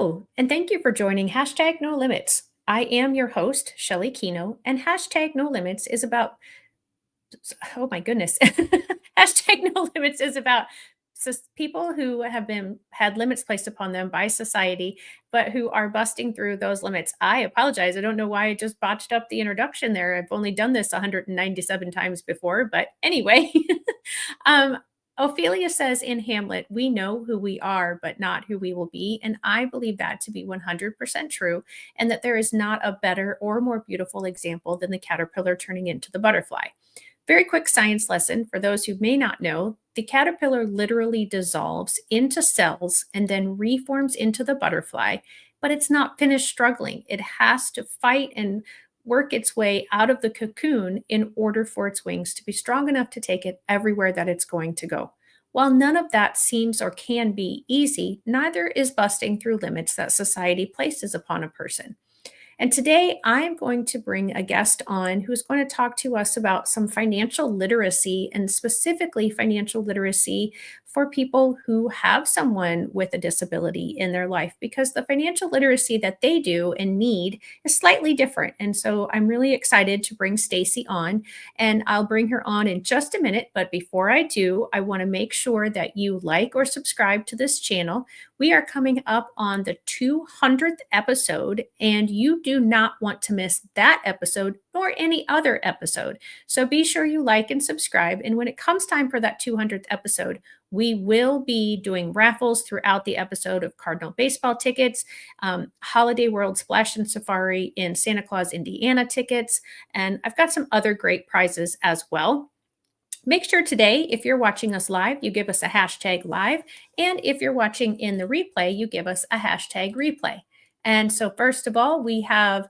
Hello, and thank you for joining hashtag No Limits. I am your host, Shelly Kino, and hashtag No Limits is about, oh my goodness, hashtag No Limits is about people who have been had limits placed upon them by society, but who are busting through those limits. I apologize. I don't know why I just botched up the introduction there. I've only done this 197 times before, but anyway, um, Ophelia says in Hamlet, we know who we are, but not who we will be. And I believe that to be 100% true, and that there is not a better or more beautiful example than the caterpillar turning into the butterfly. Very quick science lesson for those who may not know, the caterpillar literally dissolves into cells and then reforms into the butterfly, but it's not finished struggling. It has to fight and work its way out of the cocoon in order for its wings to be strong enough to take it everywhere that it's going to go. While none of that seems or can be easy, neither is busting through limits that society places upon a person. And today I'm going to bring a guest on who's going to talk to us about some financial literacy, and specifically financial literacy for people who have someone with a disability in their life, because the financial literacy that they do and need is slightly different. And so I'm really excited to bring Stacy on, and I'll bring her on in just a minute. But before I do, I want to make sure that you like or subscribe to this channel. We are coming up on the 200th episode, and you do not want to miss that episode nor any other episode. So be sure you like and subscribe. And when it comes time for that 200th episode, we will be doing raffles throughout the episode of Cardinal baseball tickets, Holiday World Splash and Safari in Santa Claus, Indiana tickets, and I've got some other great prizes as well. Make sure today, if you're watching us live, you give us a hashtag live. And if you're watching in the replay, you give us a hashtag replay. And so, first of all, we have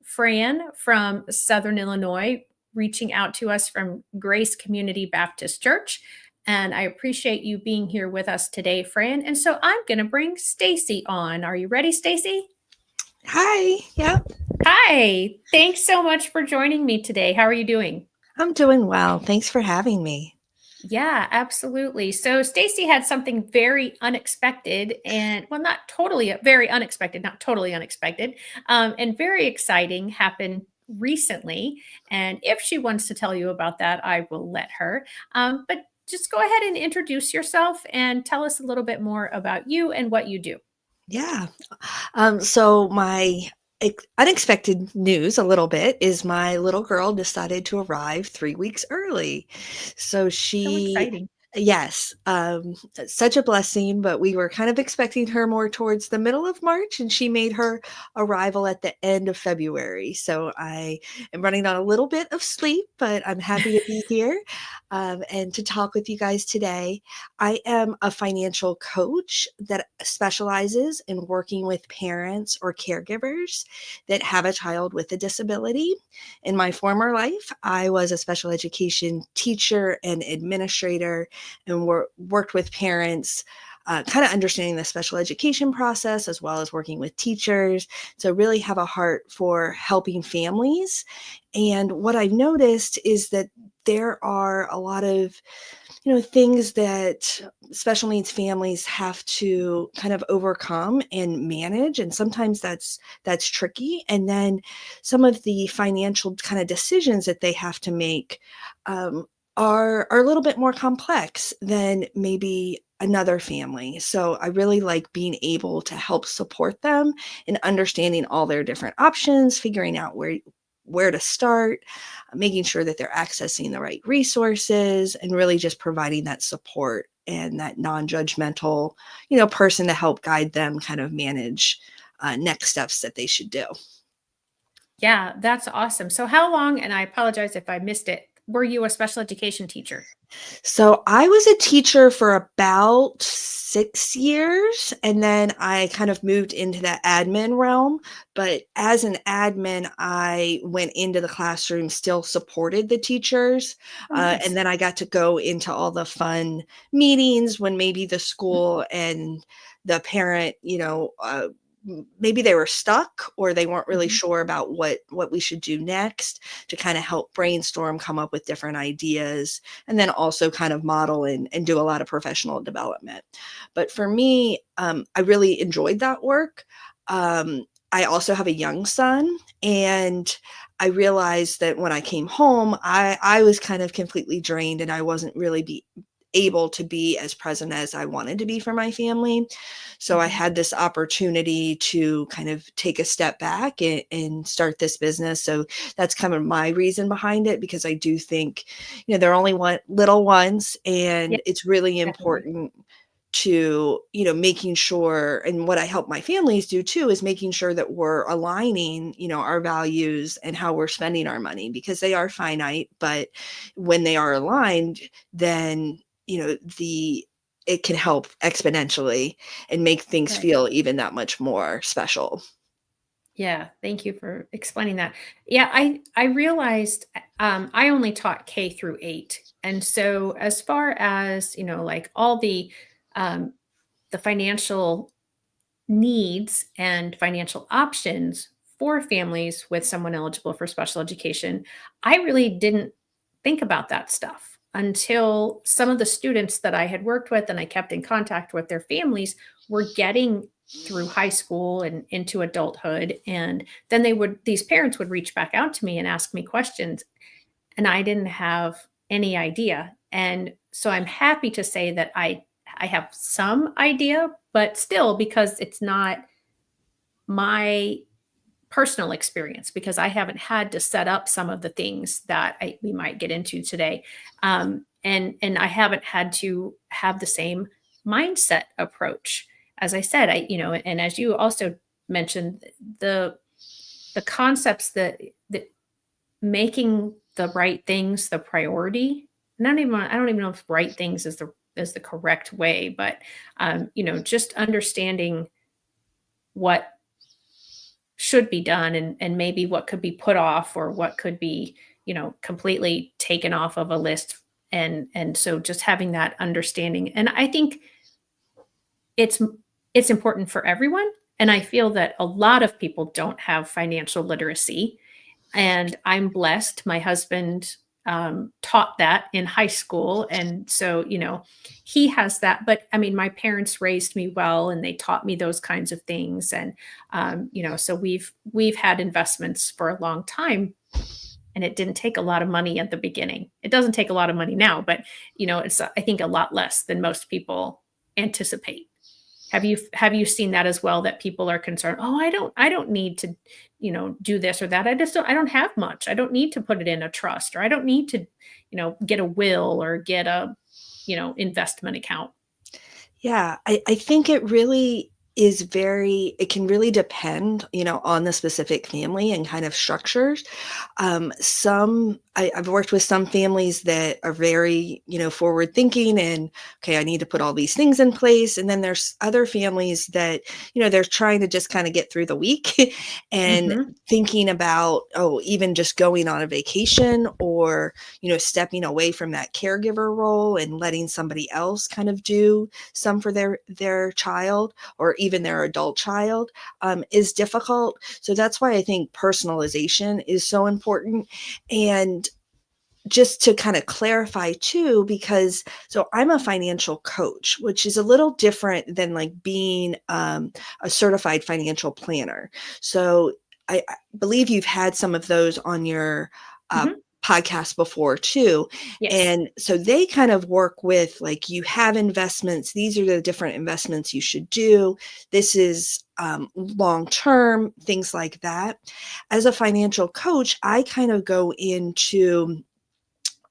Fran from Southern Illinois reaching out to us from Grace Community Baptist Church. And I appreciate you being here with us today, Fran. And so I'm going to bring Stacy on. Are you ready, Stacy? Hi. Yep. Hi. Thanks so much for joining me today. How are you doing? I'm doing well. Thanks for having me. Yeah, absolutely. So Stacy had something very unexpected, and well, not totally very unexpected, not totally unexpected, and very exciting happen recently. And if she wants to tell you about that, I will let her. But just go ahead and introduce yourself and tell us a little bit more about you and what you do. Yeah. So my unexpected news a little bit is my little girl decided to arrive 3 weeks early. So So she exciting. Yes, such a blessing, but we were kind of expecting her more towards the middle of March, and she made her arrival at the end of February. So I am running on a little bit of sleep, but I'm happy to be here and to talk with you guys today. I am a financial coach that specializes in working with parents or caregivers that have a child with a disability. In my former life, I was a special education teacher and administrator, and worked with parents, kind of understanding the special education process as well as working with teachers. So really have a heart for helping families. And what I've noticed is that there are a lot of things that special needs families have to kind of overcome and manage, and sometimes that's tricky. And then some of the financial kind of decisions that they have to make um, are a little bit more complex than maybe another family. So I really like being able to help support them in understanding all their different options, figuring out where to start, making sure that they're accessing the right resources, and really just providing that support and that non-judgmental, person to help guide them kind of manage next steps that they should do. Yeah, that's awesome. So how long, and I apologize if I missed it, were you a special education teacher? So I was a teacher for about 6 years, and then I kind of moved into the admin realm. But as an admin, I went into the classroom, still supported the teachers. Oh, And nice. then I got to go into all the fun meetings when maybe the school and the parent, maybe they were stuck or they weren't really Mhm. sure about what we should do next, to kind of help brainstorm, come up with different ideas, and then also kind of model and do a lot of professional development. But for me, I really enjoyed that work. I also have a young son, and I realized that when I came home, I was kind of completely drained, and I wasn't really able to be as present as I wanted to be for my family. So I Mhm. had this opportunity to kind of take a step back and start this business. So that's kind of my reason behind it, because I do think, they're only little ones, Yeah, and it's really definitely. important to, making sure, and what I help my families do too, is making sure that we're aligning, our values and how we're spending our money, because they are finite, but when they are aligned, then, the it can help exponentially and make things Right. feel even that much more special. Yeah, thank you for explaining that. Yeah, I realized I only taught K through 8. And so as far as, like all the financial needs and financial options for families with someone eligible for special education, I really didn't think about that stuff until some of the students that I had worked with and I kept in contact with their families were getting through high school and into adulthood. And then these parents would reach back out to me and ask me questions, and I didn't have any idea. And so I'm happy to say that I have some idea, but still, because it's not my personal experience, because I haven't had to set up some of the things that we might get into today. And I haven't had to have the same mindset approach. As I said, and as you also mentioned, the the concepts that making the right things the priority. Not even I don't even know if right things is the correct way, but just understanding what should be done, and maybe what could be put off, or what could be, completely taken off of a list. And so just having that understanding. And I think it's it's important for everyone. And I feel that a lot of people don't have financial literacy, and I'm blessed. My husband taught that in high school, and so he has that. But I mean, my parents raised me well, and they taught me those kinds of things, and so we've had investments for a long time, and it didn't take a lot of money at the beginning. It doesn't take a lot of money now, but it's I think a lot less than most people anticipate. Have you seen that as well, that people are concerned, "Oh, I don't need to, do this or that. I don't have much. I don't need to put it in a trust, or I don't need to, get a will or get a, investment account." Yeah, I think it can really depend, on the specific family and kind of structures. I've worked with some families that are very, forward thinking, and okay, I need to put all these things in place. And then there's other families that, they're trying to just kind of get through the week and Mhm. thinking about, oh, even just going on a vacation, or, stepping away from that caregiver role and letting somebody else kind of do some for their child, or even their adult child, is difficult. So that's why I think personalization is so important. And just to kind of clarify too, because so I'm a financial coach, which is a little different than like being a certified financial planner. So I believe you've had some of those on your uh, Mhm. podcast before too. Yes. And so they kind of work with, like, you have investments, these are the different investments you should do. This is long term, things like that. As a financial coach, I kind of go into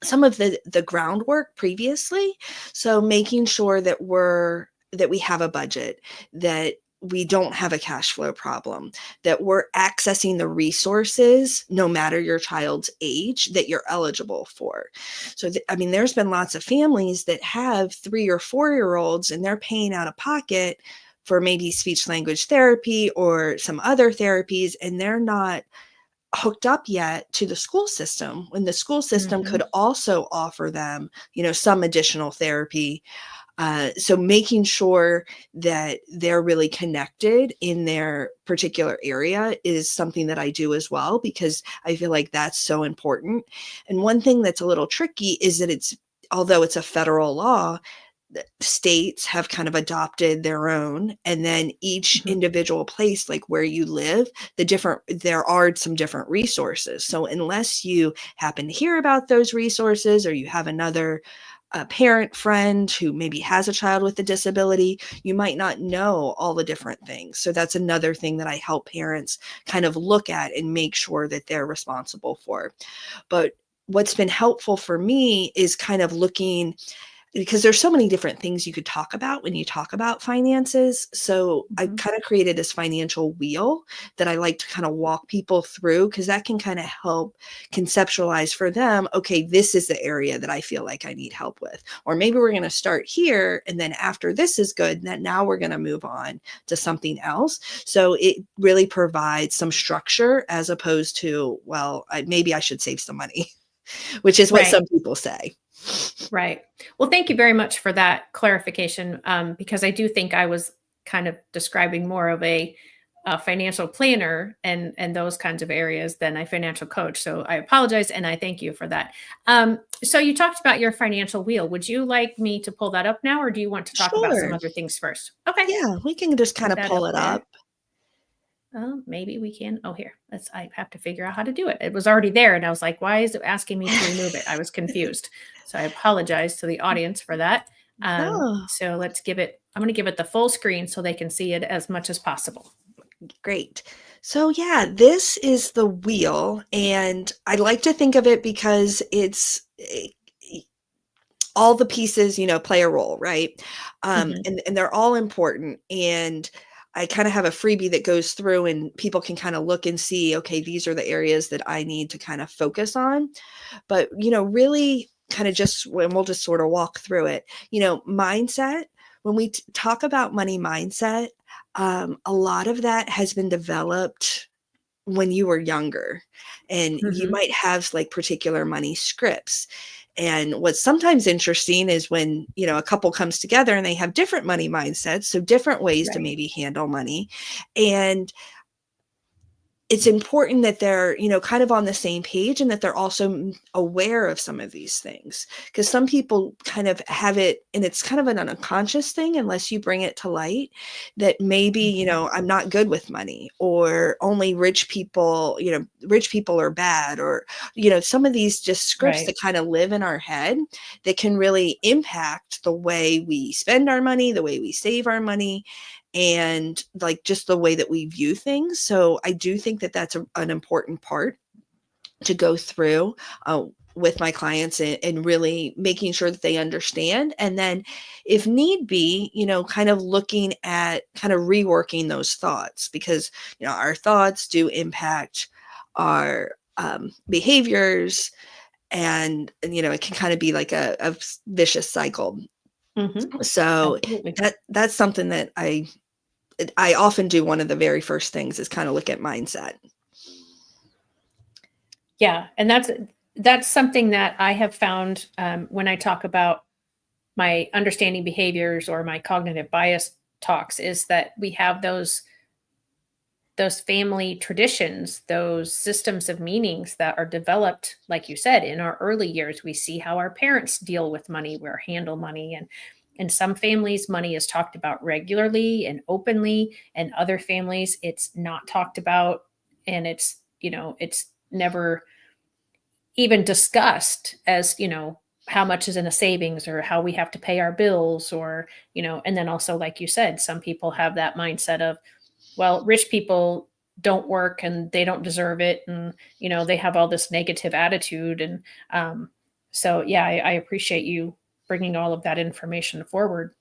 some of the groundwork previously. So making sure that we have a budget, that we don't have a cash flow problem, that we're accessing the resources, no matter your child's age, that you're eligible for. So, I mean, there's been lots of families that have 3 or 4 year olds, and they're paying out of pocket for maybe speech language therapy or some other therapies, and they're not hooked up yet to the school system, when the school system could Mhm. also offer them, some additional therapy. So making sure that they're really connected in their particular area is something that I do as well, because I feel like that's so important. And one thing that's a little tricky is that although it's a federal law, the states have kind of adopted their own, and then each Mhm. individual place, like where you live, there are some different resources. So unless you happen to hear about those resources, or you have another parent friend who maybe has a child with a disability, you might not know all the different things. So that's another thing that I help parents kind of look at and make sure that they're responsible for. But what's been helpful for me is kind of looking, because there's so many different things you could talk about when you talk about finances. So I Mhm. kind of created this financial wheel that I like to kind of walk people through, because that can kind of help conceptualize for them, okay, this is the area that I feel like I need help with. Or maybe we're going to start here, and then after this is good, then now we're going to move on to something else. So it really provides some structure, as opposed to, well, maybe I should save some money, which is what Right. some people say. Right. Well, thank you very much for that clarification, because I do think I was kind of describing more of a financial planner and those kinds of areas than a financial coach. So I apologize and I thank you for that. So you talked about your financial wheel. Would you like me to pull that up now, or do you want to talk about some Sure. other things first? Okay, Yeah, we can just kind put of that pull up it there. up. Maybe we can. Oh, here. I have to figure out how to do it. It was already there, and I was like, "Why is it asking me to remove it?" I was confused. So I apologize to the audience for that. Oh, So let's give it. I'm going to give it the full screen so they can see it as much as possible. great. So yeah, this is the wheel, and I like to think of it because all the pieces, play a role, right? Hmm. And they're all important. And I kind of have a freebie that goes through, and people can kind of look and see, okay, these are the areas that I need to kind of focus on. But, really kind of just when we'll just sort of walk through it, mindset, when we talk about money mindset, a lot of that has been developed when you were younger, and you Hmm. might have like particular money scripts. And what's sometimes interesting is when, a couple comes together and they have different money mindsets, so different ways to Right. maybe handle money. And it's important that they're, kind of on the same page, and that they're also aware of some of these things, because some people kind of have it, and it's kind of an unconscious thing unless you bring it to light, that maybe, Hmm. I'm not good with money, or only rich people are bad, or, some of these just scripts Right. that kind of live in our head that can really impact the way we spend our money, the way we save our money, and like just the way that we view things. So I do think that that's an important part to go through with my clients, and really making sure that they understand. And then if need be, kind of looking at kind of reworking those thoughts, because, our thoughts do impact our behaviors, and it can kind of be like a vicious cycle. Hmm. So Absolutely. that's something that I often do. One of the very first things is kind of look at mindset. Yeah, and that's something that I have found when I talk about my understanding behaviors or my cognitive bias talks is that we have those family traditions, those systems of meanings that are developed, like you said, in our early years. We see how our parents deal with money or handle money. And in some families, money is talked about regularly and openly, and other families, it's not talked about. And it's never even discussed as, how much is in a savings or how we have to pay our bills or, and then also, like you said, some people have that mindset of, well, rich people don't work and they don't deserve it, and they have all this negative attitude. And so yeah, I appreciate you bringing all of that information forward.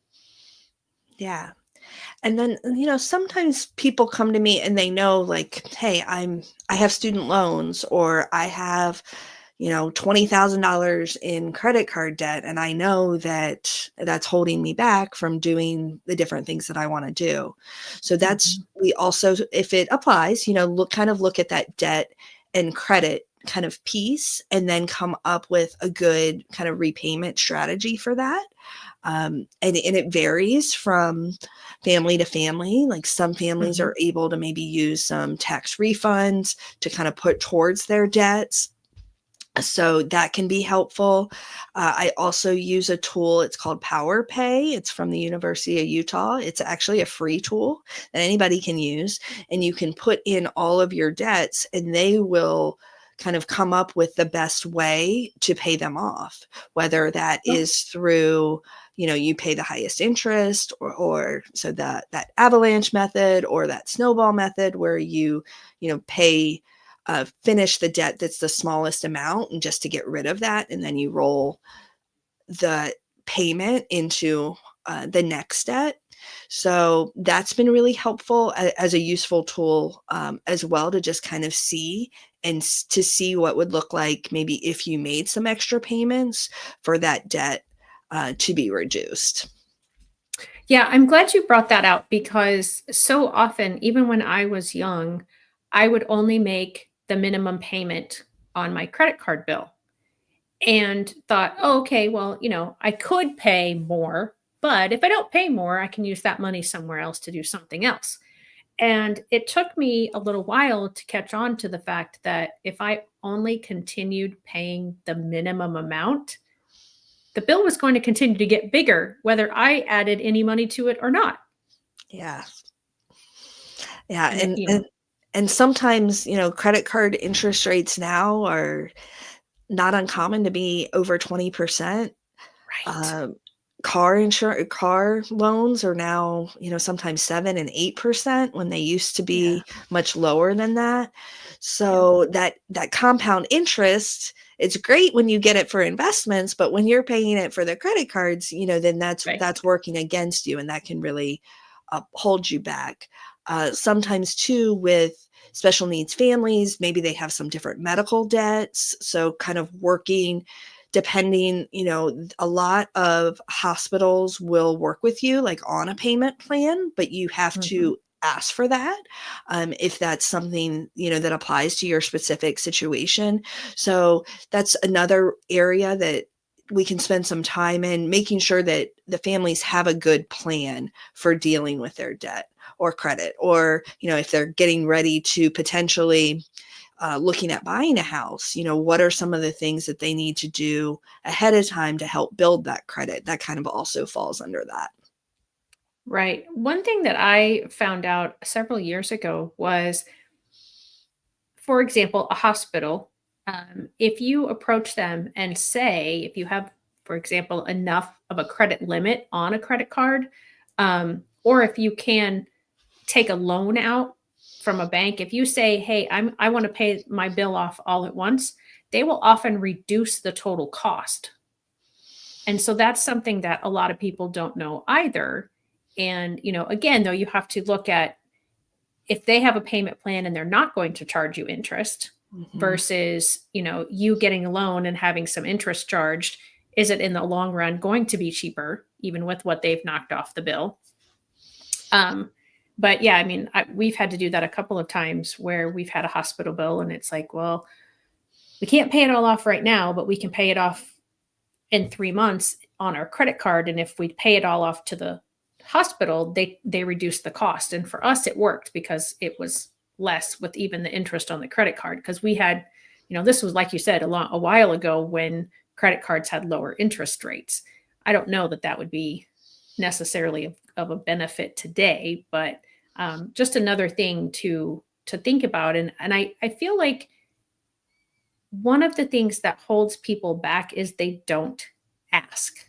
Yeah. And then, sometimes people come to me and they know, like, hey, I have student loans, or I have, $20,000 in credit card debt, and I know that that's holding me back from doing the different things that I want to do. So Mhm. we also, if it applies, look at that debt and credit kind of piece and then come up with a good kind of repayment strategy for that. And it varies from family to family. Like some families Mhm. are able to maybe use some tax refunds to kind of put towards their debts. So that can be helpful. I also use a tool. It's called Power Pay. It's from the University of Utah. It's actually a free tool that anybody can use. And you can put in all of your debts and they will kind of come up with the best way to pay them off, whether that Oh, is through, you pay the highest interest or so that avalanche method or that snowball method where pay finish the debt that's the smallest amount and just to get rid of that. And then you roll the payment into the next debt. So that's been really helpful as a useful tool as well to just kind of see and to see what would look like maybe if you made some extra payments for that debt to be reduced. yeah, I'm glad you brought that out because so often, even when I was young, I would only make the minimum payment on my credit card bill and thought, oh, okay, well, I could pay more, but if I don't pay more, I can use that money somewhere else to do something else. And it took me a little while to catch on to the fact that if I only continued paying the minimum amount, the bill was going to continue to get bigger, whether I added any money to it or not. Yeah. Yeah. And it, And sometimes, credit card interest rates now are not uncommon to be over 20%. right. Um, car loans are now, sometimes 7 and 8% when they used to Yeah. be much lower than that. Yep. So that compound interest, it's great when you get it for investments, but when you're paying it for the credit cards, then Right. that's working against you, and that can really hold you back. Sometimes too with special needs families, maybe they have some different medical debts. So kind of working depending, a lot of hospitals will work with you like on a payment plan, but you have Mhm. to ask for that if that's something, that applies to your specific situation. So that's another area that we can spend some time in making sure that the families have a good plan for dealing with their debt or credit, or, if they're getting ready to potentially looking at buying a house, what are some of the things that they need to do ahead of time to help build that credit? That kind of also falls under that. Right. One thing that I found out several years ago was, for example, a hospital. If you approach them and say, if you have, for example, enough of a credit limit on a credit card, or if you can take a loan out from a bank, if you say, "Hey, I want to pay my bill off all at once," they will often reduce the total cost. And so that's something that a lot of people don't know either. And, again, though, you have to look at if they have a payment plan and they're not going to charge you interest Mhm. versus, you getting a loan and having some interest charged, is it in the long run going to be cheaper, even with what they've knocked off the bill? Um, but yeah, I mean, we've had to do that a couple of times where we've had a hospital bill and it's like, well, we can't pay it all off right now, but we can pay it off in 3 months on our credit card. And if we pay it all off to the hospital, they reduce the cost. And for us, it worked because it was less with even the interest on the credit card. Because we had, this was like you said a while ago when credit cards had lower interest rates. I don't know that that would be necessarily of a benefit today, but just another thing to think about. And I feel like one of the things that holds people back is they don't ask.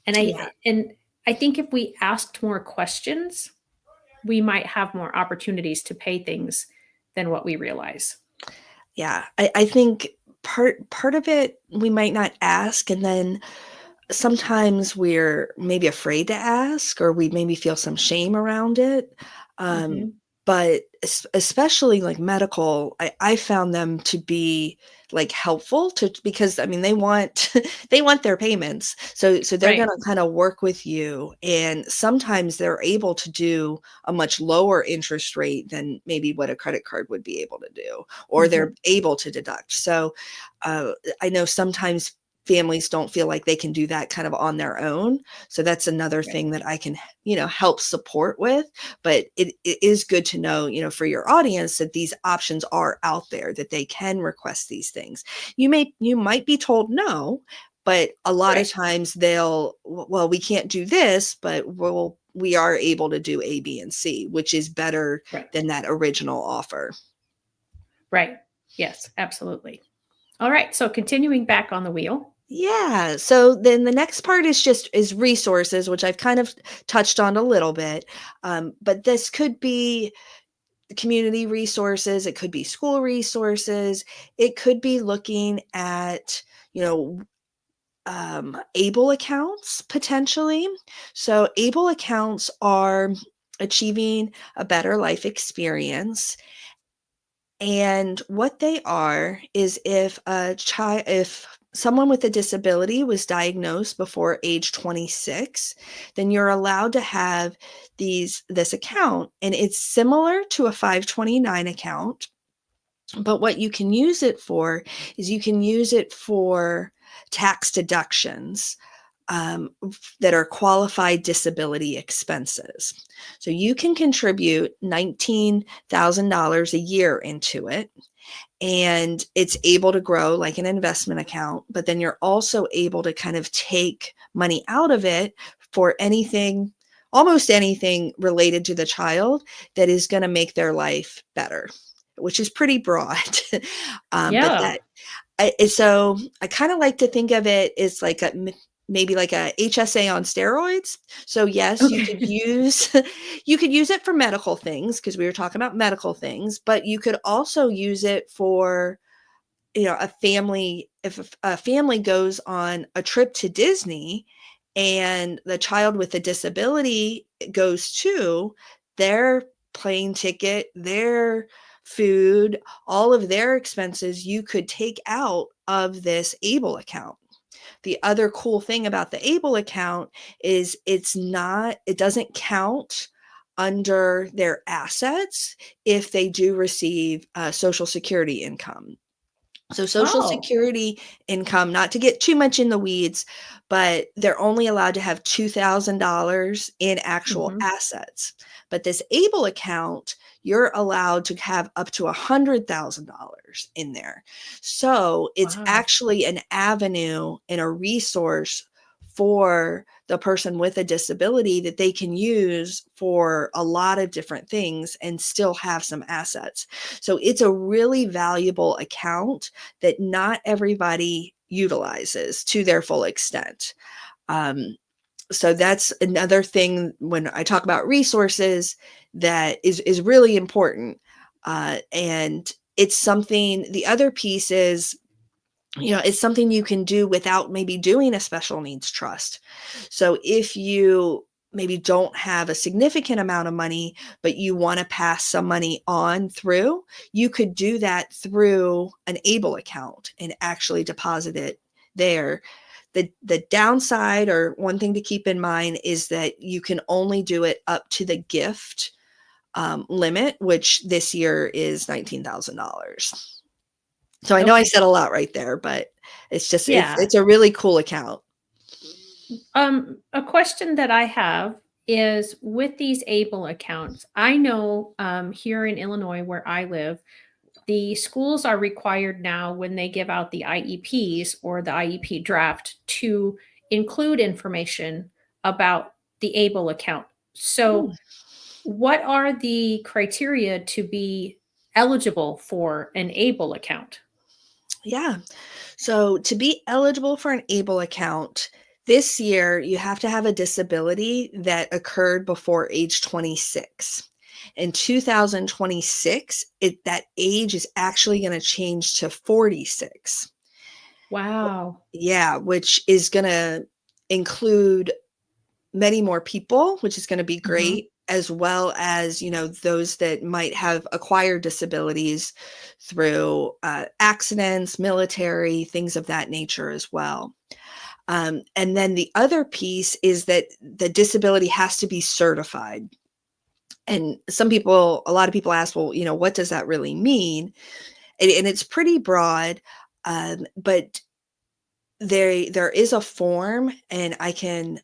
And Yeah. I think if we asked more questions, we might have more opportunities to pay things than what we realize. Yeah. I think part of it we might not ask, and then sometimes we're maybe afraid to ask or we maybe feel some shame around it. Um, Mhm. but especially like medical, I found them to be like helpful to, because I mean they want they want their payments. So they're going Right. to kind of work with you, and sometimes they're able to do a much lower interest rate than maybe what a credit card would be able to do, or Mhm. they're able to deduct. So uh, I know sometimes families don't feel like they can do that kind of on their own. So that's another Right. thing that I can, help support with. But it is good to know, for your audience, that these options are out there, that they can request these things. You might be told no, but a lot of Right. times they'll, well, we can't do this, but we are able to do A, B, and C, which is better Right. than that original offer. Right. Yes, absolutely. All right. So continuing back on the wheel. Yeah. So then the next part is resources, which I've kind of touched on a little bit. But this could be community resources, it could be school resources, it could be looking at, able accounts potentially. So able accounts are achieving a better life experience. And what they are is if someone with a disability was diagnosed before age 26, then you're allowed to have this account, and it's similar to a 529 account. But what you can use it for is you can use it for tax deductions, that are qualified disability expenses. So you can contribute $19,000 a year into it, and it's able to grow like an investment account. But then you're also able to kind of take money out of it for anything, almost anything related to the child that is going to make their life better, which is pretty broad. But Yeah. so I kind of like to think of it as like maybe like a HSA on steroids. So yes, you could Okay. use you could use it for medical things, because we were talking about medical things, but you could also use it for, a family. If a family goes on a trip to Disney and the child with a disability goes too, their plane ticket, their food, all of their expenses, you could take out of this able account. The other cool thing about the able account is it doesn't count under their assets if they do receive social security income. So social Oh. security income, not to get too much in the weeds, but they're only allowed to have $2,000 in actual Mhm. assets. But this able account, you're allowed to have up to $100,000 in there. So it's Wow. actually an avenue and a resource for the person with a disability that they can use for a lot of different things and still have some assets. So it's a really valuable account that not everybody utilizes to their full extent. Um, so that's another thing when I talk about resources that is really important. And it's something, the other piece is, it's something you can do without maybe doing a special needs trust. So if you maybe don't have a significant amount of money, but you want to pass some money on through, you could do that through an able account and actually deposit it there. The downside, or one thing to keep in mind, is that you can only do it up to the gift limit, which this year is $19,000. So I know I Okay. said a lot right there, but Yeah. it's a really cool account. A question that I have is with these able accounts, I know here in Illinois where I live, the schools are required now when they give out the IEPs or the IEP draft to include information about the able account. So, Mm, what are the criteria to be eligible for an able account? yeah. So to be eligible for an ABLE account this year, you have to have a disability that occurred before age 26. In 2026, that age is actually going to change to 46. Wow. Yeah, which is going to include many more people, which is going to be Mhm. great. as well as, those that might have acquired disabilities through accidents, military, things of that nature as well. And then the other piece is that the disability has to be certified. And a lot of people ask, well, what does that really mean? And it's pretty broad, but there is a form, and I can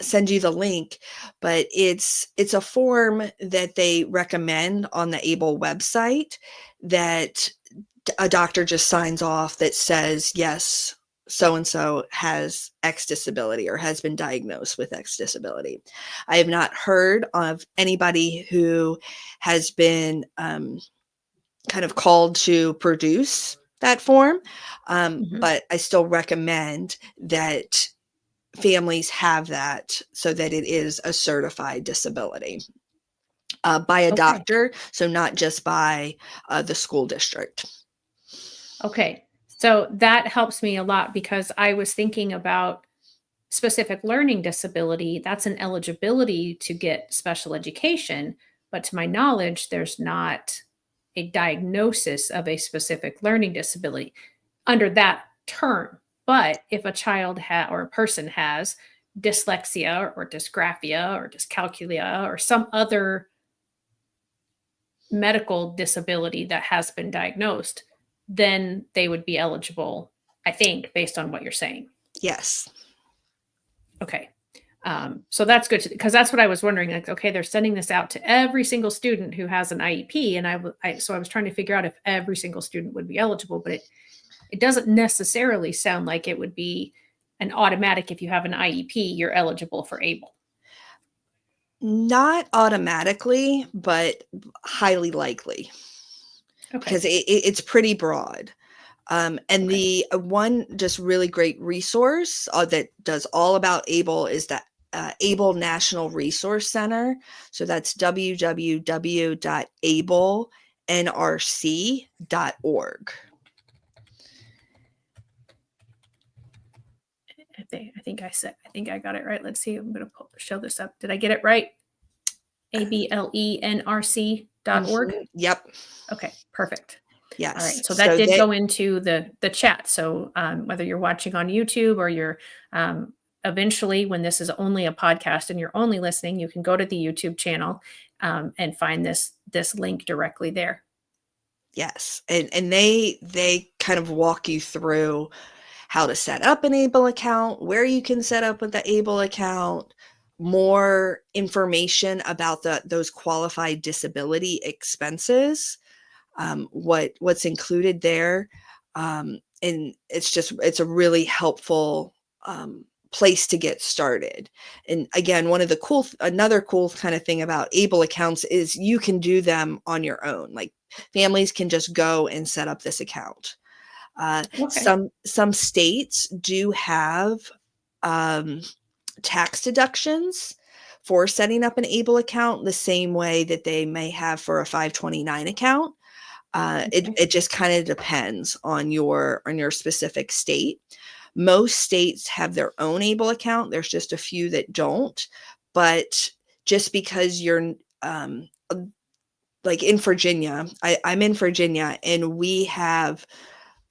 send you the link, but it's a form that they recommend on the ABLE website that a doctor just signs off that says, yes, so and so has X disability or has been diagnosed with X disability. I have not heard of anybody who has been kind of called to produce that form, Mhm. but I still recommend that families have that so that it is a certified disability by a Okay. doctor, so not just by the school district. Okay. So that helps me a lot because I was thinking about specific learning disability. That's an eligibility to get special education. But to my knowledge, there's not a diagnosis of a specific learning disability under that term. But if a child or a person has dyslexia or dysgraphia or dyscalculia or some other medical disability that has been diagnosed, then they would be eligible, I think, based on what you're saying. Yes. Okay. So that's good because that's what I was wondering. Like, okay, they're sending this out to every single student who has an IEP, and so I was trying to figure out if every single student would be eligible, but it doesn't necessarily sound like it would be an automatic. If you have an IEP, you're eligible for ABLE. Not automatically, but highly likely because Okay. it's pretty broad. And Okay. the one just really great resource that does all about ABLE is the ABLE National Resource Center. So that's www.ablenrc.org. I think I got it right. Let's see. I'm going to show this up. Did I get it right? ablenrc.org. Yep. Okay, perfect. All Yes. right, so that So did that go into the chat. So whether you're watching on YouTube or you're eventually, when this is only a podcast and you're only listening, you can go to the YouTube channel and find this link directly there. yes, and they kind of walk you through how to set up an ABLE account, where you can set up with the ABLE account, more information about those qualified disability expenses, what's included there, and it's a really helpful place to get started. And again, another cool kind of thing about ABLE accounts is you can do them on your own. Like families can just go and set up this account. Okay. Some states do have um, tax deductions for setting up an ABLE account the same way that they may have for a 529 account. Okay. It just kind of depends on your specific state. Most states have their own ABLE account. There's just a few that don't. But just because you're like in Virginia, I'm in Virginia, and we have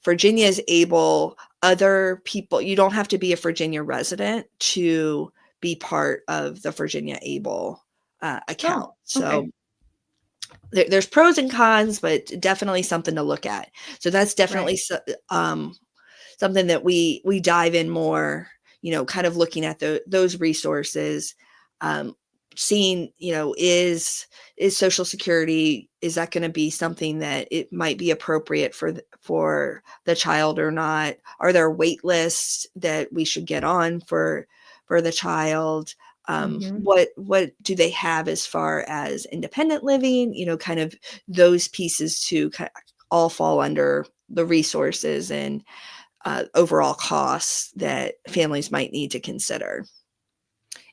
Virginia's ABLE. Other people, you don't have to be a Virginia resident to be part of the Virginia ABLE account. Oh, So okay. there's pros and cons, but definitely something to look at. So that's definitely Right. something that we dive in more, kind of looking at those resources, um, seeing, is Social Security, is that going to be something that it might be appropriate for the child or not? Are there wait lists that we should get on for the child? Hmm. What do they have as far as independent living? Kind of those pieces too, all fall under the resources and overall costs that families might need to consider.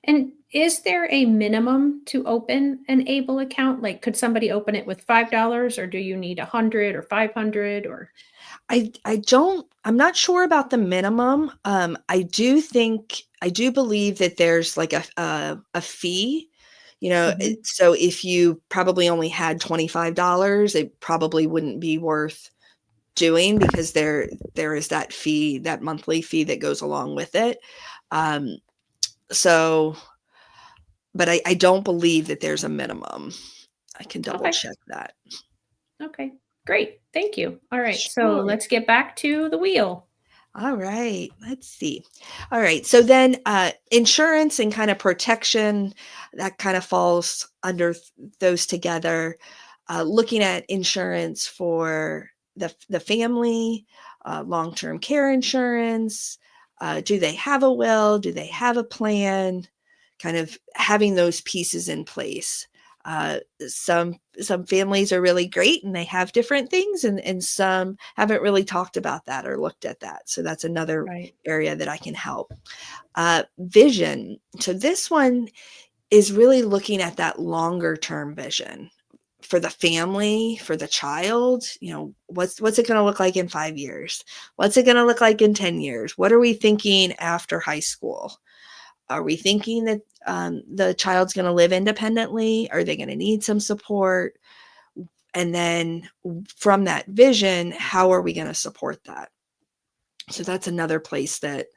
And is there a minimum to open an ABLE account? Like, could somebody open it with $5, or do you need 100 or 500 or? I'm not sure about the minimum. I do believe that there's like a fee Mhm. So if you probably only had $25, it probably wouldn't be worth doing because there is that fee, that monthly fee that goes along with it. Um, so, but I don't believe that there's a minimum. I can double Okay. check that. Okay. Great. Thank you. All right. So Sure. let's get back to the wheel. All right, let's see. All right, so then insurance and kind of protection, that kind of falls under those together. Looking at insurance for the family, long-term care insurance. Do they have a will? Do they have a plan? Kind of having those pieces in place. Some families are really great and they have different things, and some haven't really talked about that or looked at that. So that's another Right. area that I can help. Vision. So this one is really looking at that longer term vision for the family, for the child. What's it going to look like in 5 years? What's it going to look like in 10 years? What are we thinking after high school? Are we thinking that the child's going to live independently? Are they going to need some support? And then from that vision, how are we going to support that? So that's another place that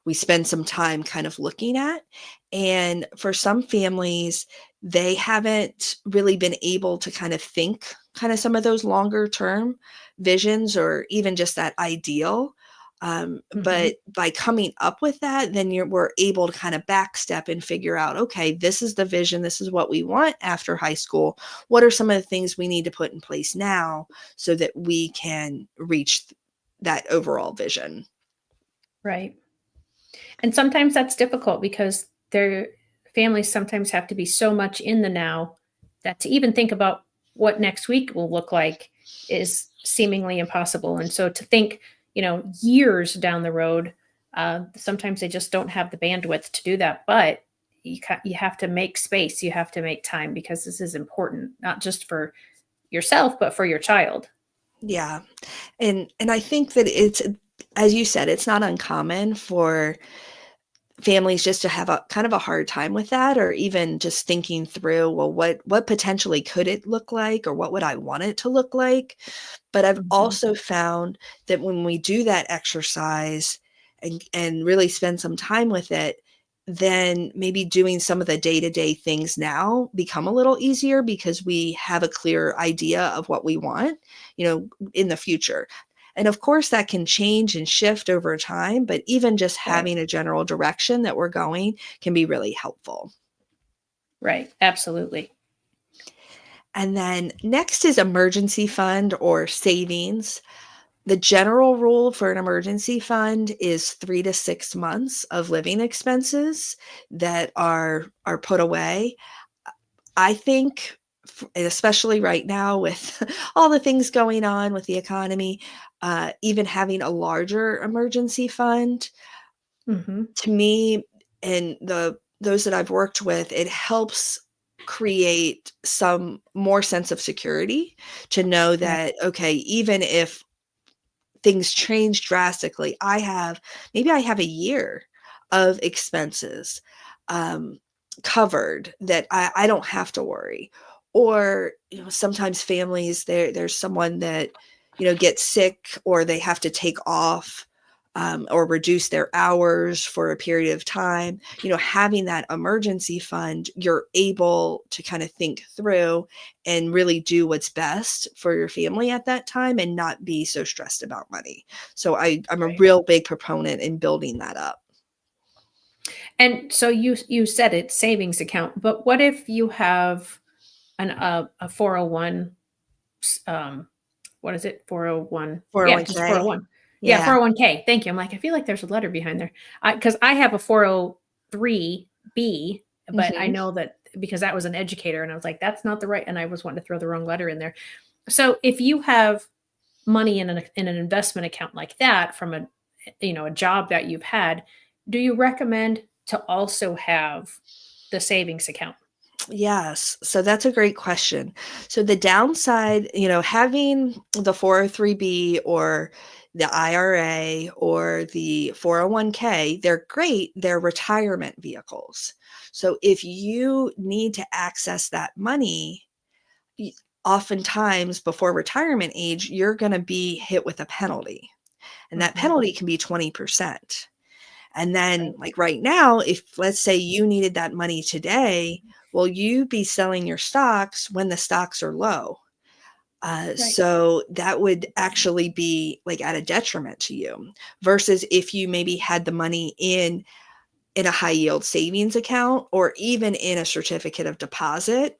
we spend some time kind of looking at. And for some families, they haven't really been able to kind of think kind of some of those longer term visions or even just that ideal. But Mhm. by coming up with that, then we're able to kind of backstep and figure out, okay, this is the vision. This is what we want after high school. What are some of the things we need to put in place now so that we can reach that overall vision? Right. And sometimes that's difficult because their families sometimes have to be so much in the now that to even think about what next week will look like is seemingly impossible. And so to think, years down the road, sometimes they just don't have the bandwidth to do that. But you have to make space, you have to make time because this is important, not just for yourself, but for your child. Yeah. And I think that it's, as you said, it's not uncommon for families just to have a kind of a hard time with that, or even just thinking through, well, what potentially could it look like, or what would I want it to look like? But I've Mhm. also found that when we do that exercise and really spend some time with it, then maybe doing some of the day-to-day things now become a little easier because we have a clear idea of what we want, in the future. And of course, that can change and shift over time, but even just Right. having a general direction that we're going can be really helpful. Right. Absolutely. And then next is emergency fund or savings. The general rule for an emergency fund is 3 to 6 months of living expenses that are put away. I think, and especially right now with all the things going on with the economy, even having a larger emergency fund, Mhm. to me and those that I've worked with, it helps create some more sense of security to know Right. that, okay, even if things change drastically, I have a year of expenses um, covered that I don't have to worry. Or sometimes families, there's someone that gets sick, or they have to take off, or reduce their hours for a period of time. Having that emergency fund, you're able to kind of think through and really do what's best for your family at that time and not be so stressed about money. So I'm a Right. real big proponent in building that up. And so you said it's savings account, but what if you have a 401 what is it? 401. Yeah, just 401k. 401. Yeah, Yeah. 401k. Thank you. I'm like, I feel like there's a letter behind there. Cuz I have a 403b, but I Hmm. know that because that was an educator and I was like that's not the right, and I was wanting to throw the wrong letter in there. So if you have money in an investment account like that from a job that you've had, do you recommend to also have the savings account? Yes. So that's a great question. So the downside, having the 403b or the IRA or the 401k, they're great. They're retirement vehicles. So if you need to access that money, oftentimes before retirement age, you're going to be hit with a penalty. And that Mhm. penalty can be 20%. And then, Right. like right now, if let's say you needed that money today, well, you'd be selling your stocks when the stocks are low. Right. So that would actually be like at a detriment to you versus if you maybe had the money in a high yield savings account or even in a certificate of deposit.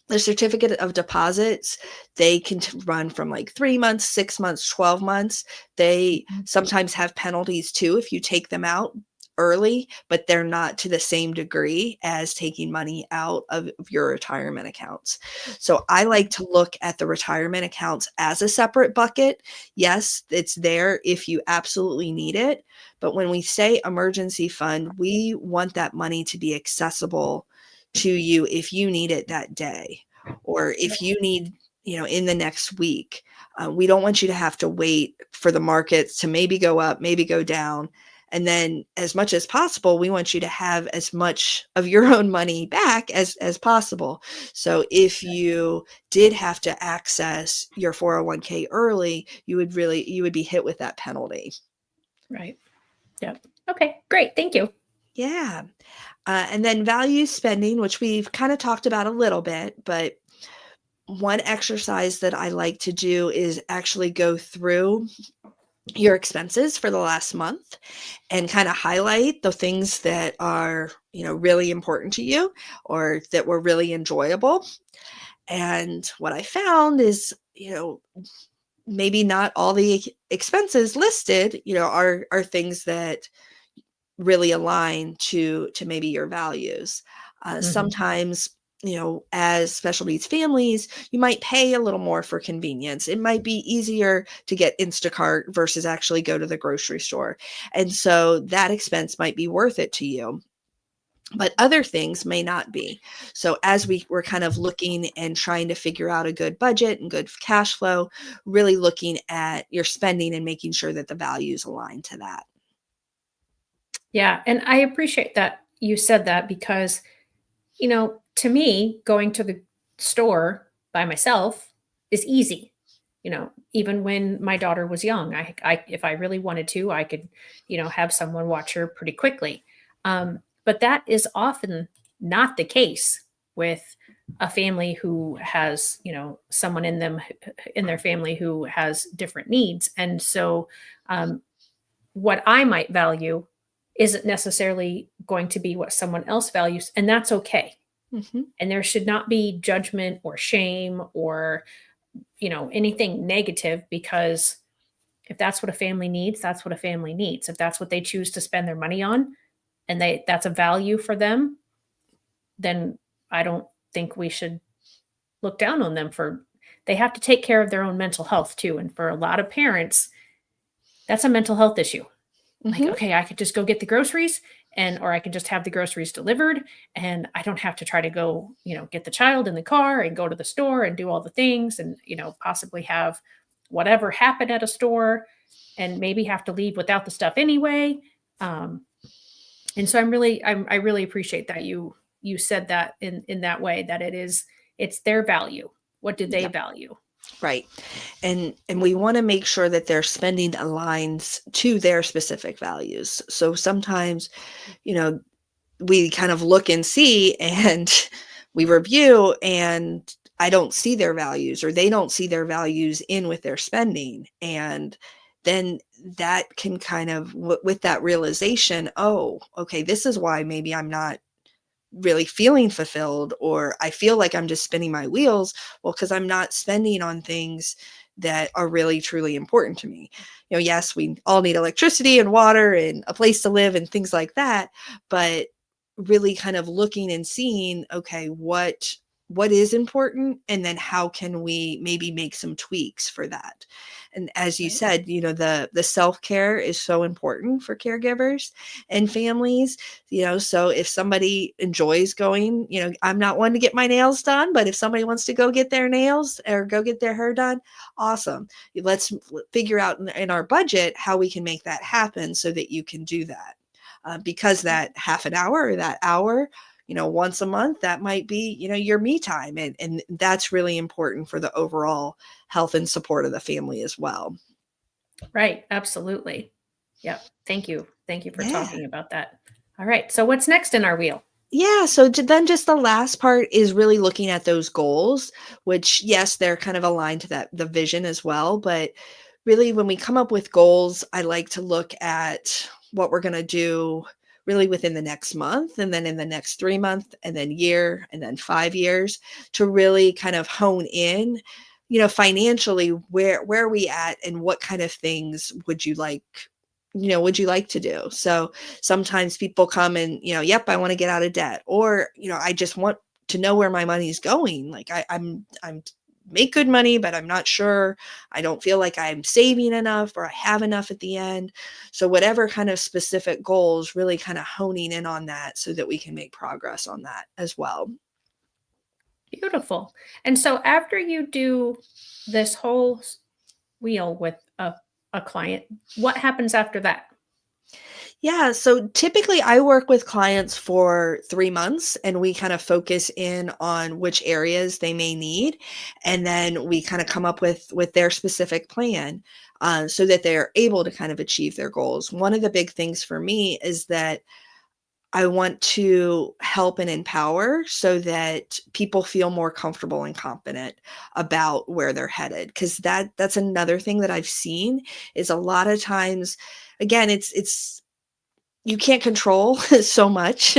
The certificate of deposits, they can run from like 3 months, 6 months, 12 months. They Mhm. sometimes have penalties too if you take them out early, but they're not to the same degree as taking money out of your retirement accounts. So I like to look at the retirement accounts as a separate bucket. Yes, it's there if you absolutely need it. But when we say emergency fund, we want that money to be accessible to you if you need it that day or if you need, in the next week. We don't want you to have to wait for the markets to maybe go up, maybe go down. And then as much as possible, we want you to have as much of your own money back as possible. So if you did have to access your 401k early, you would be hit with that penalty. Right. Yep. Okay, great. Thank you. Yeah. And then value spending, which we've kind of talked about a little bit, but one exercise that I like to do is actually go through your expenses for the last month and kind of highlight the things that are, really important to you or that were really enjoyable. And what I found is, maybe not all the expenses listed, are things that really align to maybe your values. Mhm. Sometimes, as special needs families, you might pay a little more for convenience. It might be easier to get Instacart versus actually go to the grocery store. And so that expense might be worth it to you. But other things may not be. So as we were kind of looking and trying to figure out a good budget and good cash flow, really looking at your spending and making sure that the values align to that. Yeah, and I appreciate that you said that because, to me, going to the store by myself is easy. Even when my daughter was young, if I really wanted to, I could, have someone watch her pretty quickly. But that is often not the case with a family who has, someone in their family who has different needs, and so um, what I might value isn't necessarily going to be what someone else values, and that's okay. Mhm. And there should not be judgment or shame or, anything negative because if that's what a family needs, that's what a family needs. If that's what they choose to spend their money on and that's a value for them, then I don't think we should look down on them for they have to take care of their own mental health too. And for a lot of parents, that's a mental health issue. Like, Mhm. okay, I could just go get the groceries or I can just have the groceries delivered and I don't have to try to go, get the child in the car and go to the store and do all the things and, possibly have whatever happen at a store and maybe have to leave without the stuff anyway. Um, and so I really appreciate that you said that in that way that it's their value. What do they Yep. value? Right. And we want to make sure that their spending aligns to their specific values. So sometimes, you know, we kind of look and see and we review and I don't see their values or they don't see their values in with their spending. And then that can kind of with that realization, oh, okay, this is why maybe I'm not really feeling fulfilled or I feel like I'm just spinning my wheels. Well, because I'm not spending on things that are really truly important to me. Yes, we all need electricity and water and a place to live and things like that, but really kind of looking and seeing, okay, what is important, and then how can we maybe make some tweaks for that. And as you Right. said, the self-care is so important for caregivers and families, so if somebody enjoys going, I'm not one to get my nails done, but if somebody wants to go get their nails or go get their hair done, awesome. Let's figure out in our budget how we can make that happen so that you can do that. Because that half an hour or that hour, once a month, that might be, your me time. And that's really important for the overall health and support of the family as well. Right. Absolutely. Yep. Thank you. Thank you for Yeah. talking about that. All right. So what's next in our wheel? Yeah, so then just the last part is really looking at those goals, which yes, they're kind of aligned to the vision as well, but really when we come up with goals, I like to look at what we're going to do really within the next month, and then in the next 3 months, and then year, and then 5 years, to really kind of hone in, financially, where are we at, and what kind of things would you like to do. So sometimes people come and, yep, I want to get out of debt, or, I just want to know where my money's going. Like I'm make good money, but I'm not sure. I don't feel like I'm saving enough or I have enough at the end. So whatever kind of specific goals, really kind of honing in on that so that we can make progress on that as well. Beautiful. And so after you do this whole wheel with a client, what happens after that? Yeah, so typically I work with clients for 3 months, and we kind of focus in on which areas they may need. And then we kind of come up with their specific plan, so that they're able to kind of achieve their goals. One of the big things for me is that I want to help and empower so that people feel more comfortable and confident about where they're headed. Because that's another thing that I've seen is a lot of times, again, it's you can't control so much,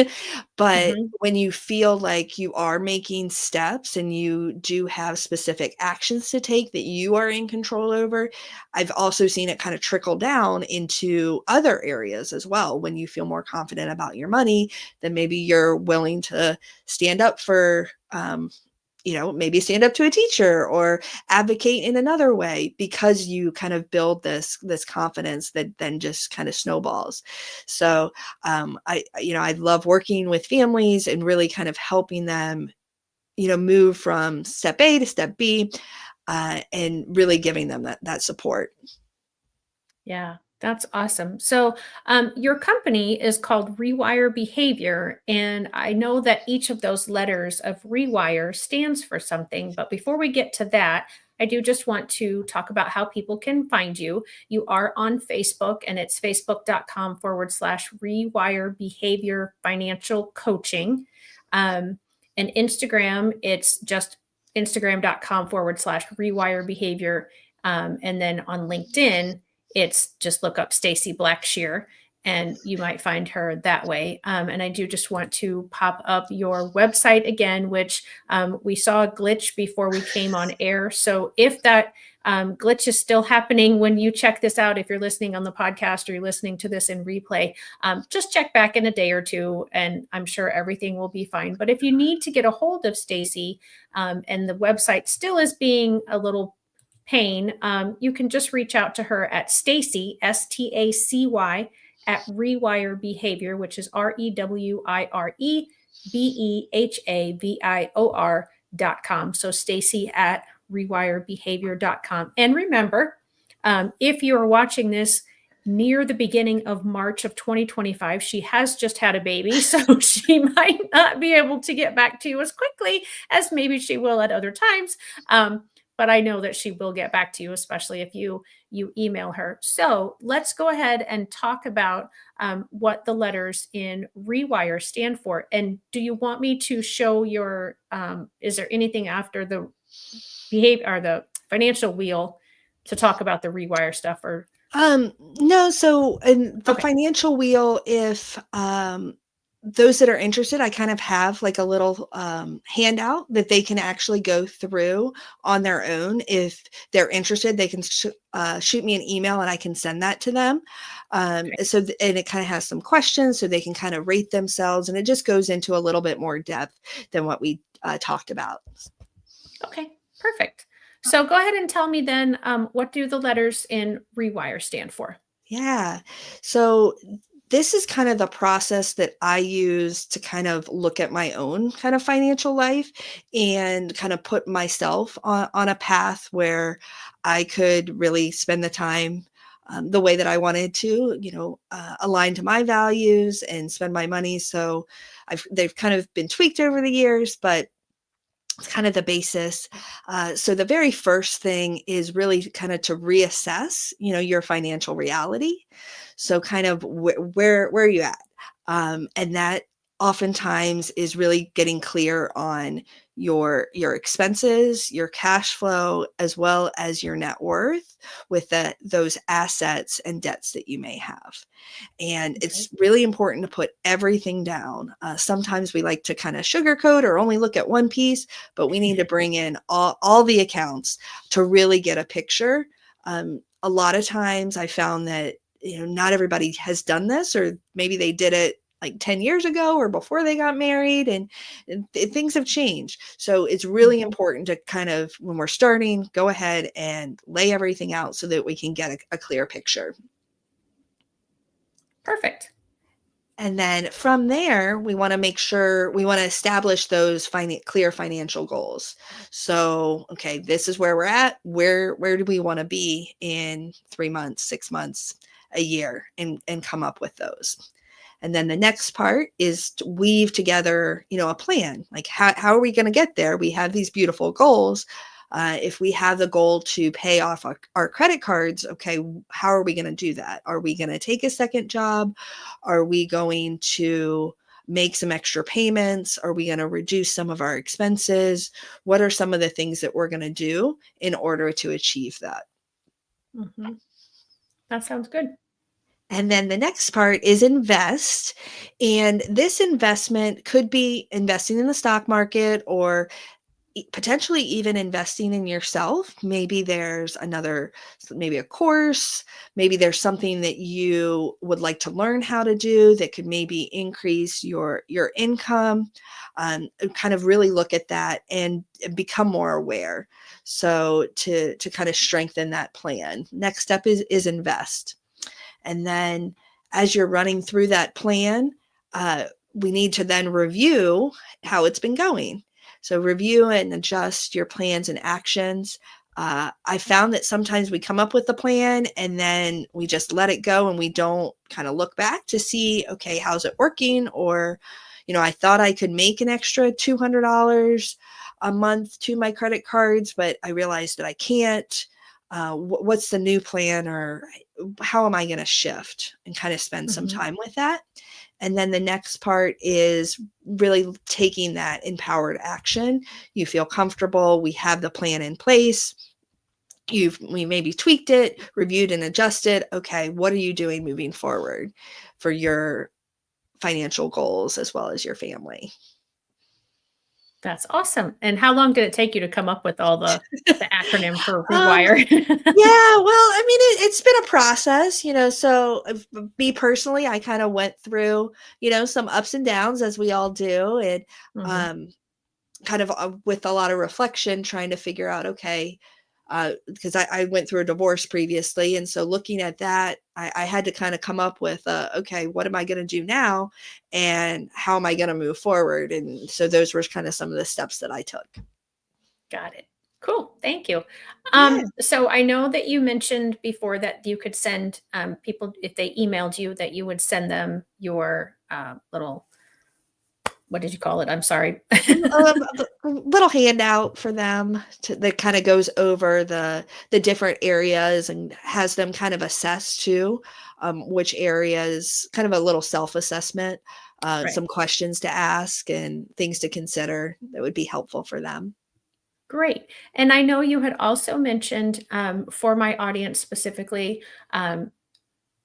but Mhm. when you feel like you are making steps and you do have specific actions to take that you are in control over, I've also seen it kind of trickle down into other areas as well. When you feel more confident about your money, then maybe you're willing to stand up for, maybe stand up to a teacher or advocate in another way, because you kind of build this confidence that then just kind of snowballs. So I love working with families and really kind of helping them, move from step A to step B, and really giving them that support. Yeah, that's awesome. So, your company is called Rewire Behavior, and I know that each of those letters of Rewire stands for something. But before we get to that, I do just want to talk about how people can find you. You are on Facebook, and it's facebook.com/Rewire Behavior Financial Coaching. Um, and Instagram, it's just Instagram.com/Rewire Behavior. And then on LinkedIn, it's just look up Stacy Blackshear and you might find her that way. And I do just want to pop up your website again, which we saw a glitch before we came on air. So if that glitch is still happening when you check this out, if you're listening on the podcast or you're listening to this in replay, just check back in a day or two, and I'm sure everything will be fine. But if you need to get a hold of Stacy, and the website still is being a little pain, you can just reach out to her at Stacy, Stacy, at Rewire Behavior, which is REWIREBEHAVIOR.com. So Stacy at rewirebehavior.com. And remember, if you are watching this near the beginning of March of 2025, she has just had a baby, so she might not be able to get back to you as quickly as maybe she will at other times. But I know that she will get back to you, especially if you email her. So let's go ahead and talk about what the letters in Rewire stand for. And do you want me to show your? Is there anything after the behavior or the financial wheel to talk about the Rewire stuff? Or No, so in the okay, financial wheel, if those that are interested, I kind of have like a little handout that they can actually go through on their own. If they're interested, they can shoot me an email and I can send that to them. And it kind of has some questions so they can kind of rate themselves, and it just goes into a little bit more depth than what we talked about. Okay, perfect. So go ahead and tell me then, what do the letters in Rewire stand for? Yeah. So this is kind of the process that I use to kind of look at my own kind of financial life and kind of put myself on a path where I could really spend the time the way that I wanted to, align to my values and spend my money. So they've kind of been tweaked over the years, but it's kind of the basis. So the very first thing is really kind of to reassess, your financial reality. So kind of where are you at? And that oftentimes is really getting clear on your expenses, your cash flow, as well as your net worth with those assets and debts that you may have. And Okay. it's really important to put everything down. Sometimes we like to kind of sugarcoat or only look at one piece, but we need to bring in all the accounts to really get a picture. A lot of times I found that, not everybody has done this, or maybe they did it like 10 years ago or before they got married, and things have changed. So it's really Mhm. important to kind of, when we're starting, go ahead and lay everything out so that we can get a clear picture. Perfect. And then from there, we want to make sure we want to establish those clear financial goals. So, okay, this is where we're at. Where do we want to be in 3 months, 6 months, a year, and come up with those. And then the next part is to weave together, a plan. Like how are we going to get there? We have these beautiful goals. If we have the goal to pay off our credit cards, okay, how are we going to do that? Are we going to take a second job? Are we going to make some extra payments? Are we going to reduce some of our expenses? What are some of the things that we're going to do in order to achieve that? Mhm. That sounds good. And then the next part is invest. And this investment could be investing in the stock market, or potentially even investing in yourself. Maybe there's maybe a course, maybe there's something that you would like to learn how to do that could maybe increase your income. Kind of really look at that and become more aware. So to kind of strengthen that plan. Next step is invest. And then as you're running through that plan, we need to then review how it's been going. So review and adjust your plans and actions. I found that sometimes we come up with the plan and then we just let it go and we don't kind of look back to see, okay, how's it working? Or, I thought I could make an extra $200 a month to my credit cards, but I realized that I can't. What's the new plan, or how am I going to shift, and kind of spend some Mhm. time with that. And then the next part is really taking that empowered action. You feel comfortable. We have the plan in place. We maybe tweaked it, reviewed and adjusted. Okay, what are you doing moving forward for your financial goals as well as your family? That's awesome. And how long did it take you to come up with all the acronym for Um, Rewire? Yeah, well, I mean, it's been a process, so me personally, I kind of went through, some ups and downs as we all do. And Mhm. um, kind of with a lot of reflection, trying to figure out, okay, because I went through a divorce previously. And so looking at that, I had to kind of come up with, okay, what am I going to do now? And how am I going to move forward? And so those were kind of some of the steps that I took. Got it. Cool. Thank you. Yeah. So I know that you mentioned before that you could send people, if they emailed you, that you would send them your little, what did you call it? I'm sorry. A little handout for them that kind of goes over the different areas and has them kind of assess too, which areas, kind of a little self-assessment, Right. some questions to ask and things to consider that would be helpful for them. Great. And I know you had also mentioned for my audience specifically, um,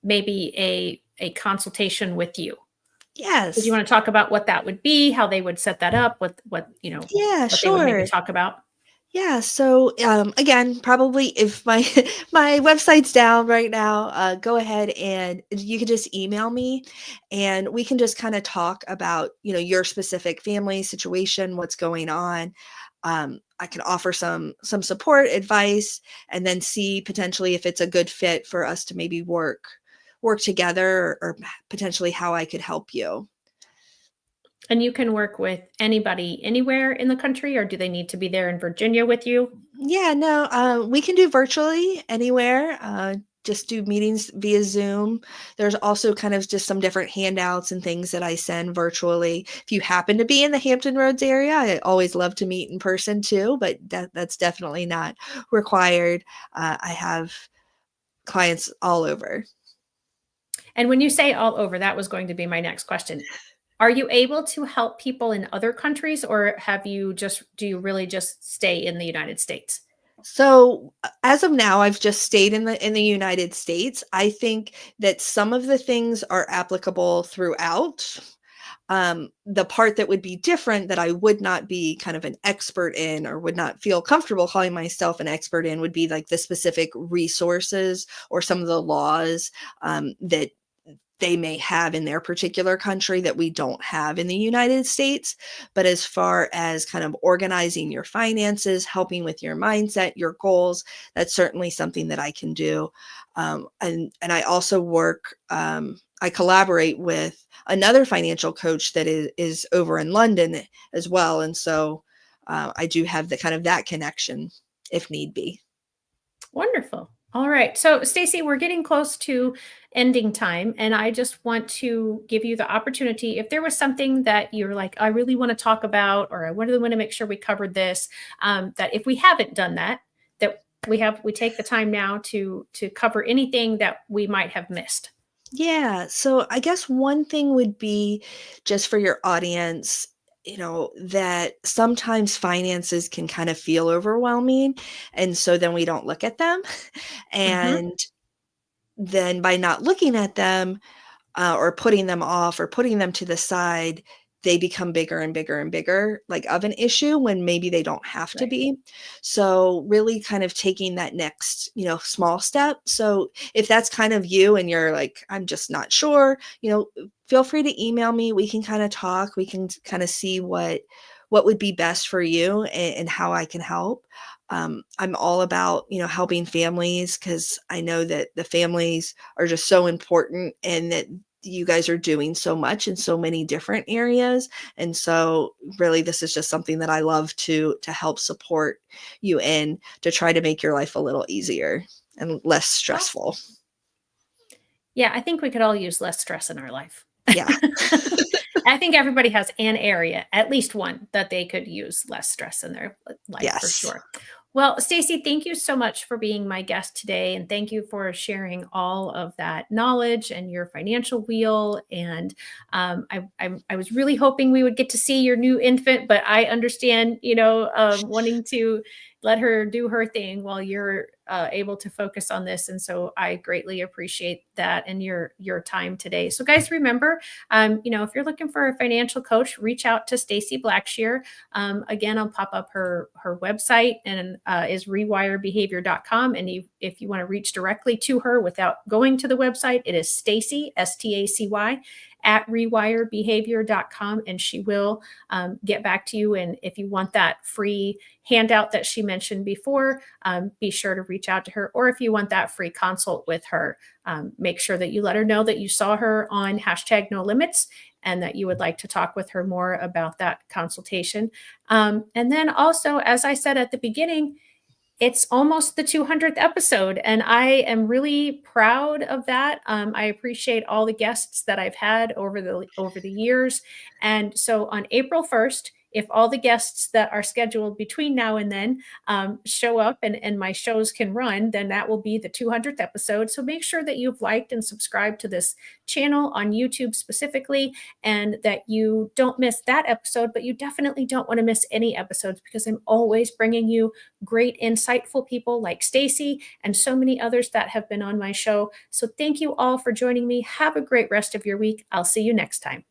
maybe a consultation with you. Did you Yes. want to talk about what that would be, how they would set that up, what Yeah, what they would maybe sure. talk about? Yeah, so again, probably if my my website's down right now, go ahead and you can just email me, and we can just kind of talk about your specific family situation, what's going on. I can offer some support, advice, and then see potentially if it's a good fit for us to maybe work together, or potentially how I could help you. And you can work with anybody anywhere in the country, or do they need to be there in Virginia with you? Yeah, no, we can do virtually anywhere. Just do meetings via Zoom. There's also kind of just some different handouts and things that I send virtually. If you happen to be in the Hampton Roads area, I always love to meet in person too, but that's definitely not required. I have clients all over. And when you say all over, that was going to be my next question. Are you able to help people in other countries, or do you really just stay in the United States? So, as of now, I've just stayed in the United States. I think that some of the things are applicable throughout. The part that would be different, that I would not be kind of an expert in, or would not feel comfortable calling myself an expert in, would be like the specific resources or some of the laws that they may have in their particular country that we don't have in the United States. But as far as kind of organizing your finances, helping with your mindset, your goals, that's certainly something that I can do. And I also work. I collaborate with another financial coach that is over in London as well, and so I do have the kind of that connection if need be. Wonderful. All right. So, Stacy, we're getting close to ending time, and I just want to give you the opportunity. If there was something that you're like, I really want to talk about, or I really want to make sure we covered this, that if we haven't done that, that we take the time now to cover anything that we might have missed. Yeah. So I guess one thing would be, just for your audience, that sometimes finances can kind of feel overwhelming. And so then we don't look at them. Hmm. And then by not looking at them, or putting them off or putting them to the side, they become bigger and bigger and bigger, like of an issue, when maybe they don't have to Right. be. So really kind of taking that next, small step. So if that's kind of you and you're like, I'm just not sure, feel free to email me. We can kind of talk. We can kind of see what would be best for you, and how I can help. I'm all about, helping families, because I know that the families are just so important, and that you guys are doing so much in so many different areas. And so really this is just something that I love to help support you in, to try to make your life a little easier and less Awesome. stressful. Yeah, I think we could all use less stress in our life. Yeah. I think everybody has an area, at least one, that they could use less stress in their life for Yes. sure. Well, Stacy, thank you so much for being my guest today. And thank you for sharing all of that knowledge and your financial wheel. And I was really hoping we would get to see your new infant, but I understand, wanting to let her do her thing while you're able to focus on this. And so I greatly appreciate that and your time today. So guys, remember, if you're looking for a financial coach, reach out to Stacy Blackshear. Again, I'll pop up her website, and is rewirebehavior.com. And if you want to reach directly to her without going to the website, it is Stacy, Stacy, at rewirebehavior.com, and she will get back to you. And if you want that free handout that she mentioned before, be sure to reach out to her. Or if you want that free consult with her, make sure that you let her know that you saw her on hashtag no limits, and that you would like to talk with her more about that consultation. And then also, as I said at the beginning, it's almost the 200th episode, and I am really proud of that. I appreciate all the guests that I've had over the years, and so on April 1st, if all the guests that are scheduled between now and then show up, and my shows can run, then that will be the 200th episode. So make sure that you've liked and subscribed to this channel on YouTube specifically, and that you don't miss that episode. But you definitely don't want to miss any episodes, because I'm always bringing you great, insightful people like Stacy and so many others that have been on my show. So thank you all for joining me. Have a great rest of your week. I'll see you next time.